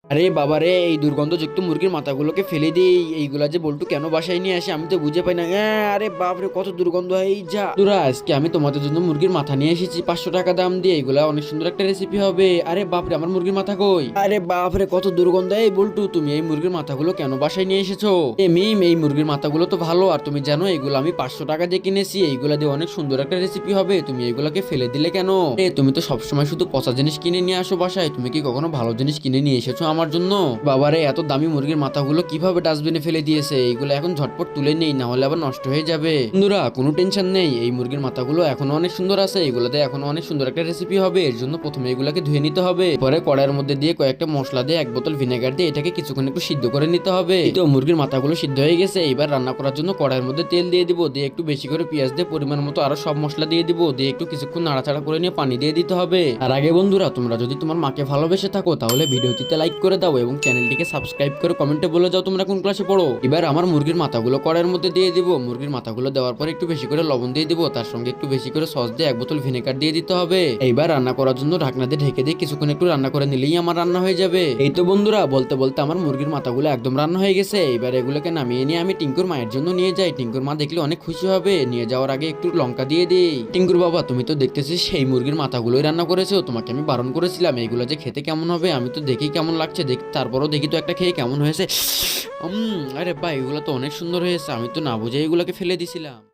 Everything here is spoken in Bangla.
আরে বাবারে, এই দুর্গন্ধযুক্ত মুরগির মাথাগুলোকে ফেলে দিই। এইগুলা যে বল্টু কেন বাসায় নিয়ে আসে আমি তো বুঝে পাই না। আরে বাপরে, কত দুর্গন্ধ! এই যা তোরা, আজকে আমি তোমাদের জন্য মুরগির মাথা নিয়ে এসেছি 500 টাকা দাম দিয়ে। এগুলা অনেক সুন্দর একটা রেসিপি হবে। আরে বাপরে, আমার মুরগির মাথা কই? আরে বাপরে, কত দুর্গন্ধ! এই বল্টু, তুমি এই মুরগির মাথাগুলো কেন বাসায় নিয়ে এসেছো? মিম, এই মুরগির মাথাগুলো তো ভালো, আর তুমি জানো এগুলো আমি 500 টাকা দিয়ে কিনেছি। এইগুলা দিয়ে অনেক সুন্দর একটা রেসিপি হবে। তুমি এগুলাকে ফেলে দিলে কেন? তুমি তো সবসময় শুধু পচা জিনিস কিনে নিয়ে আসো বাসায়, তুমি কি কখনো ভালো জিনিস কিনে নিয়ে এসেছো আমার জন্য? বাবারে, এত দামি মুরগির মাথাগুলো কিভাবে ডাস্টবিনে ফেলে দিয়েছে? এইগুলো এখন ঝটপট তুলে নেই, না হলে আবার নষ্ট হয়ে যাবে। বন্ধুরা, কোনো টেনশন নেই, এই মুরগির মাথাগুলো এখনো অনেক সুন্দর আছে। এগুলোতে এখনো অনেক সুন্দর একটা রেসিপি হবে। এর জন্য প্রথমে এগুলাকে ধুয়ে নিতে হবে, পরে কড়াইয়ের মধ্যে দিয়ে কয়েকটা মশলা দিয়ে 1 বোতল ভিনেগার দিয়ে এটাকে কিছুক্ষণ একটু সিদ্ধ করে নিতে হবে। তো মুরগির মাথাগুলো সিদ্ধ হয়ে গেছে। এবার রান্না করার জন্য কড়াইয়ের মধ্যে তেল দিয়ে দিব, দিয়ে একটু বেশি করে পেঁয়াজ দিয়ে পরিমাণ মতো আরো সব মশলা দিয়ে দিব, দিয়ে একটু কিছুক্ষণ নাড়াচাড়া করে নিয়ে পানি দিয়ে দিতে হবে। আর আগে বন্ধুরা, তোমরা যদি তোমার মাকে ভালোবেসে থাকো তাহলে ভিডিওটিতে লাইক করে দাও এবং চ্যানেলটিকে সাবস্ক্রাইব করে কমেন্টে বলে যাও তোমরা কোন ক্লাসে পড়ো। এবার আমার মুরগির মাথাগুলো কড়াইয়ের মধ্যে দিয়ে দিব। মুরগির মাথাগুলো দেওয়ার পর একটু বেশি করে লবণ দিয়ে দিব, তার সঙ্গে একটু বেশি করে সস দিয়ে 1 বোতল ভিনেগার দিয়ে দিতে হবে। এইবার রান্না করার জন্য ঢাকনা দিয়ে ঢেকে দিয়ে কিছুক্ষণ একটু রান্না করে নিলেই আমার রান্না হয়ে যাবে। এই তো বন্ধুরা, বলতে বলতে আমার মুরগির মাথাগুলো একদম রান্না হয়ে গেছে। এবার এগুলোকে নামিয়ে নিয়ে আমি টিঙ্কুর মায়ের জন্য নিয়ে যাই। টিঙ্কুর মা দেখলে অনেক খুশি হবে। নিয়ে যাওয়ার আগে একটু লঙ্কা দিয়ে দিই। টিঙ্কুর বাবা, তুমি তো দেখতেছি সেই মুরগির মাথাগুলোই রান্না করেছো। তোমাকে আমি বারণ করেছিলাম এইগুলো যে খেতে কেমন হবে। আমি তো দেখি কেমন লাগছে, তারপরও দেখি তো একটা খেয়ে কেমন হয়েছে। আরে ভাই, এগুলো তো অনেক সুন্দর হয়েছে। আমি তো না বুঝে এগুলোকে ফেলে দিছিলাম।